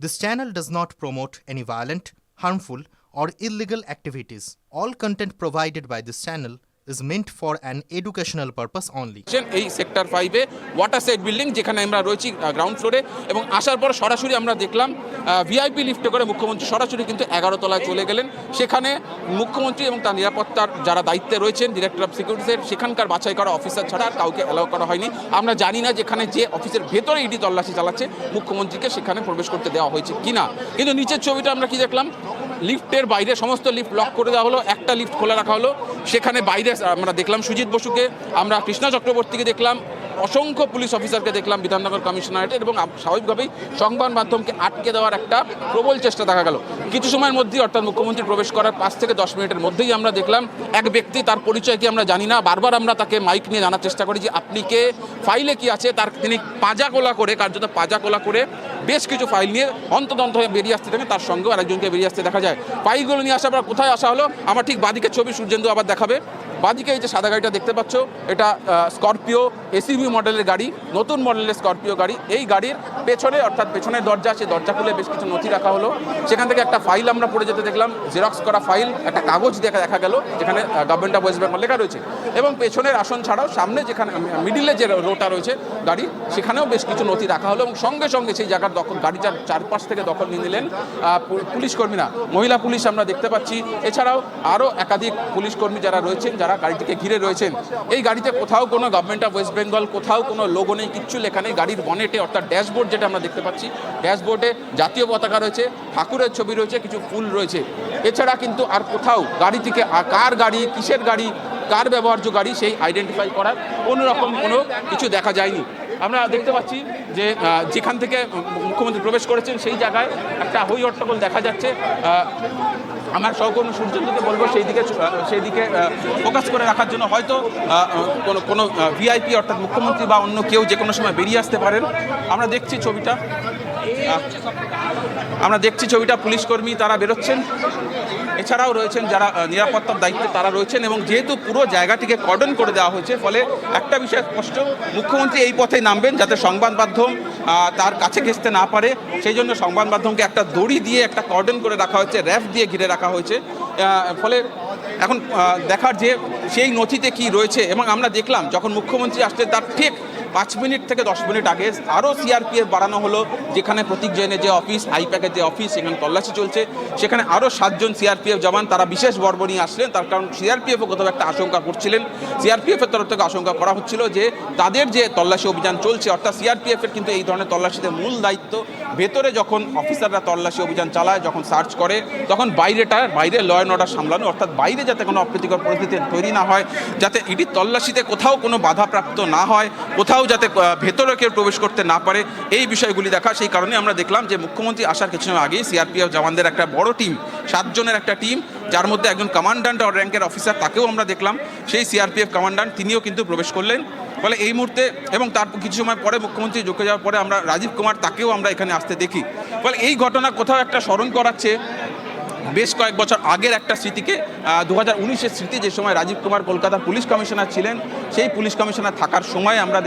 This channel does not promote any violent, harmful, or illegal activities. All content provided by this channel is meant for an educational purpose only. এই sector 5-এ water side building যেখানে আমরা রয়েছি ground ফ্লোরে, এবং আসার পর সরাসরি আমরা দেখলাম ভিআইপি লিফটে করে মুখ্যমন্ত্রী সরাসরি কিন্তু 11 তলায় চলে গেলেন। সেখানে মুখ্যমন্ত্রী এবং তার নিরাপত্তার যারা দায়িত্বে রয়েছেন, ডিরেক্টর অফ সিকিউরিটির সেখানকার বাছাই করা অফিসার ছাড়া আর কাউকে অ্যালাউ করা হয়নি। আমরা জানি না যেখানে যে অফিসের ভেতরে ইডি তল্লাশি চালাচ্ছে মুখ্যমন্ত্রীকে সেখানে প্রবেশ করতে দেওয়া হয়েছে কিনা। কিন্তু নিচের ছবিটা আমরা কি দেখলাম, লিফটের বাইরে সমস্ত লিফট লক করে দেওয়া হলো, একটা লিফট খোলা রাখা হলো। সেখানে বাইরে আমরা দেখলাম সুজিত বসুকে, আমরা কৃষ্ণা চক্রবর্তীকে দেখলাম, অসংখ্য পুলিশ অফিসারকে দেখলাম বিধাননগর কমিশনারেটের, এবং স্বাভাবিকভাবেই সংবাদ মাধ্যমকে আটকে দেওয়ার একটা প্রবল চেষ্টা দেখা গেল। কিছু সময়ের মধ্যেই, অর্থাৎ মুখ্যমন্ত্রী প্রবেশ করার 5 থেকে 10 মিনিটের মধ্যেই আমরা দেখলাম এক ব্যক্তি, তার পরিচয় কি আমরা জানি না, বারবার আমরা তাকে মাইক নিয়ে জানার চেষ্টা করি যে আপনি কে, ফাইলে কি আছে, তিনি পাজাকোলা করে, কার্যত পাজাকোলা করে বেশ কিছু ফাইল নিয়ে অন্তদন্ত হয়ে বেরিয়ে আসতে থাকে, তার সঙ্গেও আরেকজনকে বেরিয়ে আসতে দেখা যায়। ফাইলগুলো নিয়ে আসার পর কোথায় আসা হলো, আমার ঠিক বাদিকের ছবি সূর্যেন্দু আবার দেখাবে। বাদিকে এই যে সাদা গাড়িটা দেখতে পাচ্ছ, এটা স্করপিও এসইভি মডেলের গাড়ি, নতুন মডেলের স্করপিও গাড়ি। এই গাড়ির পেছনে, অর্থাৎ পেছনের দরজা, সেই দরজা খুলে বেশ কিছু নথি রাখা হলো। সেখান থেকে একটা ফাইল আমরা পড়ে যেতে দেখলাম, জেরক্স করা ফাইল, একটা কাগজ দেখা গেল যেখানে গভর্নমেন্ট অফ ওয়েস্ট বেঙ্গল লেখা রয়েছে। এবং পেছনের আসন ছাড়াও সামনে যেখানে মিডিলে যে রোটা রয়েছে গাড়ি, সেখানেও বেশ কিছু নথি রাখা হলো। এবং সঙ্গে সঙ্গে সেই জায়গার দখল, গাড়িটার চারপাশ থেকে দখল নিয়ে নিলেন পুলিশ কর্মীরা, মহিলা পুলিশ আমরা দেখতে পাচ্ছি। এছাড়াও আরও একাধিক পুলিশ কর্মী যারা রয়েছেন, যারা গাড়িটিকে ঘিরে রয়েছেন। এই গাড়িতে কোথাও কোনো গভর্নমেন্ট অফ ওয়েস্ট বেঙ্গল, কোথাও কোনো লোগো নেই, কিচ্ছু লেখা নেই। গাড়ির বনেটে, অর্থাৎ ড্যাশবোর্ড যেটা আমরা দেখতে পাচ্ছি, ড্যাশবোর্ডে জাতীয় পতাকা রয়েছে, ঠাকুরের ছবি রয়েছে, কিছু ফুল রয়েছে। এছাড়া কিন্তু আর কোথাও গাড়িটিকে কার গাড়ি, কিসের গাড়ি, কার ব্যবহার্য গাড়ি, সেই আইডেন্টিফাই করার কোনোরকম কোনো কিছু দেখা যায়নি। আমরা দেখতে পাচ্ছি যে যেখান থেকে মুখ্যমন্ত্রী প্রবেশ করেছেন সেই জায়গায় একটা হই হট্টগোল দেখা যাচ্ছে। আমার সহকর্মী সূর্যেন্দুকে বলবো সেই দিকে ফোকাস করে রাখার জন্য। হয়তো কোনো ভিআইপি, অর্থাৎ মুখ্যমন্ত্রী বা অন্য কেউ যে কোনো সময় বেরিয়ে আসতে পারেন। আমরা দেখছি ছবিটা, পুলিশকর্মী তারা বেরোচ্ছেন। এছাড়াও রয়েছেন যারা নিরাপত্তার দায়িত্বে তারা রয়েছেন, এবং যেহেতু পুরো জায়গাটিকে কর্ডন করে দেওয়া হয়েছে, ফলে একটা বিষয় স্পষ্ট, মুখ্যমন্ত্রী এই পথে নামবেন যাতে সংবাদ মাধ্যম তার কাছে ঘেঁষতে না পারে। সেই জন্য সংবাদ মাধ্যমকে একটা দড়ি দিয়ে একটা কর্ডন করে রাখা হয়েছে, র্যাফ দিয়ে ঘিরে রাখা হয়েছে। ফলে এখন দেখার যে সেই নথিতে কি রয়েছে। এবং আমরা দেখলাম যখন মুখ্যমন্ত্রী আসছেন তার ঠিক 5 মিনিট থেকে 10 মিনিট আগে আরও সিআরপিএফ বাড়ানো হলো, যেখানে প্রতীক জৈনের যে অফিস, আইপ্যাকের যে অফিস, সেখানে তল্লাশি চলছে। সেখানে আরও 7 জন সিআরপিএফ জওয়ান, তারা বিশেষ বর্ব নিয়ে আসলেন। তার কারণ সিআরপিএফও কোথাও একটা আশঙ্কা করছিলেন। সিআরপিএফের তরফ থেকে আশঙ্কা করা হচ্ছিল যে তাদের যে তল্লাশি অভিযান চলছে, অর্থাৎ সিআরপিএফের কিন্তু এই ধরনের তল্লাশিতে মূল দায়িত্ব, ভেতরে যখন অফিসাররা তল্লাশি অভিযান চালায়, যখন সার্চ করে, তখন বাইরে ল অ্যান্ড অর্ডার সামলানো, অর্থাৎ বাইরে যাতে কোনো অপ্রীতিকর পরিস্থিতি তৈরি না হয়, যাতে ইডির তল্লাশিতে কোথাও কোনো বাধাপ্রাপ্ত না হয়, কোথাও যাতে ভেতরে কেউ প্রবেশ করতে না পারে, এই বিষয়গুলি দেখা। সেই কারণে আমরা দেখলাম যে মুখ্যমন্ত্রী আসার কিছু সময় আগেই সিআরপিএফ জওয়ানদের একটা বড় টিম, 7 জনের একটা টিম, যার মধ্যে একজন কমান্ড্যান্ট র্যাঙ্কের অফিসার, তাকেও আমরা দেখলাম। সেই সিআরপিএফ কমান্ড্যান্ট তিনিও কিন্তু প্রবেশ করলেন। ফলে এই মুহূর্তে, এবং তার কিছু সময় পরে মুখ্যমন্ত্রী ঢুকে যাওয়ার পরে আমরা রাজীব কুমার, তাকেও আমরা এখানে আসতে দেখি। ফলে এই ঘটনা কোথাও একটা স্মরণ করাচ্ছে বেশ কয়েক বছর আগের একটা স্মৃতিকে, 2019-এর স্মৃতি, যে সময় রাজীব কুমার কলকাতার পুলিশ কমিশনার ছিলেন। সেই পুলিশ কমিশনার থাকার সময় আমরা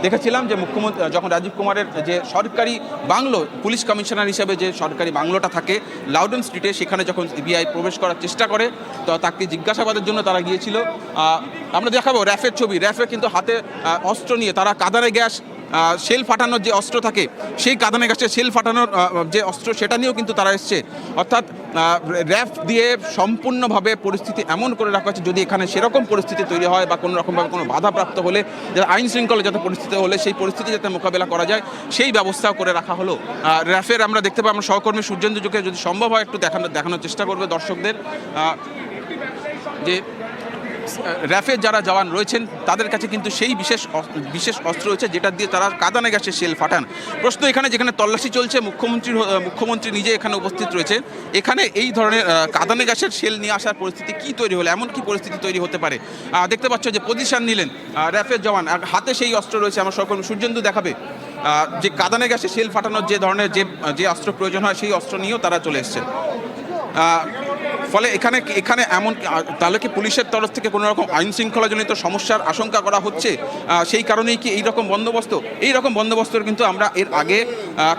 দেখেছিলাম যে মুখ্যমন্ত্রী যখন রাজীব কুমারের যে সরকারি বাংলো, পুলিশ কমিশনার হিসেবে যে সরকারি বাংলোটা থাকে লাউডন স্ট্রিটে, সেখানে যখন সিবিআই প্রবেশ করার চেষ্টা করে, তো তাকে জিজ্ঞাসাবাদের জন্য তারা গিয়েছিল। আমরা দেখাবো র্যাফের ছবি। র্যাফে কিন্তু হাতে অস্ত্র নিয়ে তারা কাঁদানে গ্যাস, শেল ফাটানোর যে অস্ত্র থাকে, সেই কাঁদানে গ্যাসের শেল ফাটানোর যে অস্ত্র, সেটা নিয়েও কিন্তু তারা এসছে। অর্থাৎ র্যাফ দিয়ে সম্পূর্ণভাবে পরিস্থিতি এমন করে রাখা হচ্ছে, যদি এখানে সেরকম পরিস্থিতি তৈরি হয় বা কোনো রকমভাবে কোনো বাধাপ্রাপ্ত হলে, যাতে আইন শৃঙ্খলা যাতে পরিস্থিতি হলে সেই পরিস্থিতি যাতে মোকাবেলা করা যায়, সেই ব্যবস্থাও করে রাখা হলো। র্যাফের আমরা দেখতে পাই, আমার সহকর্মী সূর্যেন্দুকে যদি সম্ভব হয় একটু দেখানোর চেষ্টা করবে দর্শকদের, যে র্যাফের যারা জওয়ান রয়েছেন তাদের কাছে কিন্তু সেই বিশেষ অস্ত্র রয়েছে, যেটা দিয়ে তারা কাঁদানে গ্যাসের শেল ফাটান। প্রশ্ন এখানে, যেখানে তল্লাশি চলছে, মুখ্যমন্ত্রী নিজে এখানে উপস্থিত রয়েছে, এখানে এই ধরনের কাঁদানে গ্যাসের শেল নিয়ে আসার পরিস্থিতি কি তৈরি হলো, এমন কি পরিস্থিতি তৈরি হতে পারে। দেখতে পাচ্ছ যে পজিশন নিলেন র্যাফের জওয়ান, হাতে সেই অস্ত্র রয়েছে। আমার সহকর্মী সূর্যেন্দু দেখাবে যে কাঁদানে গ্যাসে শেল ফাটানোর যে ধরনের যে অস্ত্র প্রয়োজন হয়, সেই অস্ত্র নিয়েও তারা চলে এসছেন। ফলে এখানে এমন তাহলে কি পুলিশের তরফ থেকে কোনো রকম আইন শৃঙ্খলাজনিত সমস্যার আশঙ্কা করা হচ্ছে? সেই কারণেই কি এইরকম বন্দোবস্তের কিন্তু আমরা এর আগে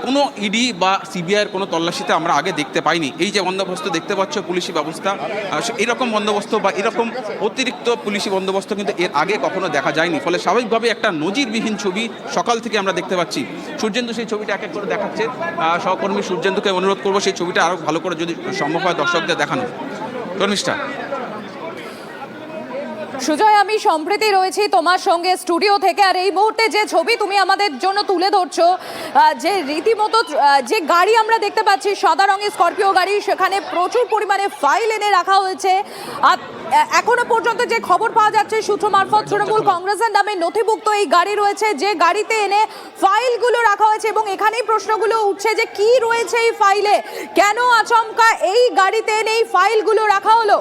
কোনো ইডি বা সিবিআইয়ের কোনো তল্লাশিতে আমরা আগে দেখতে পাইনি। এই যে বন্দোবস্ত দেখতে পাচ্ছ পুলিশি ব্যবস্থা, এইরকম বন্দোবস্ত বা এরকম অতিরিক্ত পুলিশি বন্দোবস্ত কিন্তু এর আগে কখনো দেখা যায়নি। ফলে স্বাভাবিকভাবে একটা নজিরবিহীন ছবি সকাল থেকে আমরা দেখতে পাচ্ছি। সূর্যেন্দু সেই ছবিটা এক এক করে দেখাচ্ছে। সহকর্মী সূর্যেন্দুকে অনুরোধ করবো সেই ছবিটা আরও ভালো করে যদি সম্ভব হয় দর্শকদের দেখানো। ধর্মিষ্ঠা। সুজয়, আমি সম্প্রীতি রয়েছি তোমার সঙ্গে স্টুডিও থেকে, আর এই মুহূর্তে যে ছবি তুমি আমাদের জন্য তুলে ধরছো, যে রীতিমতো যে গাড়ি আমরা দেখতে পাচ্ছি সাদা রঙের স্করপিও গাড়ি, সেখানে প্রচুর পরিমাণে ফাইল এনে রাখা হয়েছে। আর এখনো পর্যন্ত যে খবর পাওয়া যাচ্ছে সূত্র মারফত, তৃণমূল কংগ্রেসের নামে নথিভুক্ত এই গাড়ি রয়েছে, যে গাড়িতে এনে ফাইলগুলো রাখা হয়েছে। এবং এখানেই প্রশ্নগুলো উঠছে যে কি রয়েছে এই ফাইলে, কেন আচমকা এই গাড়িতে এনে এই ফাইলগুলো রাখা হলো?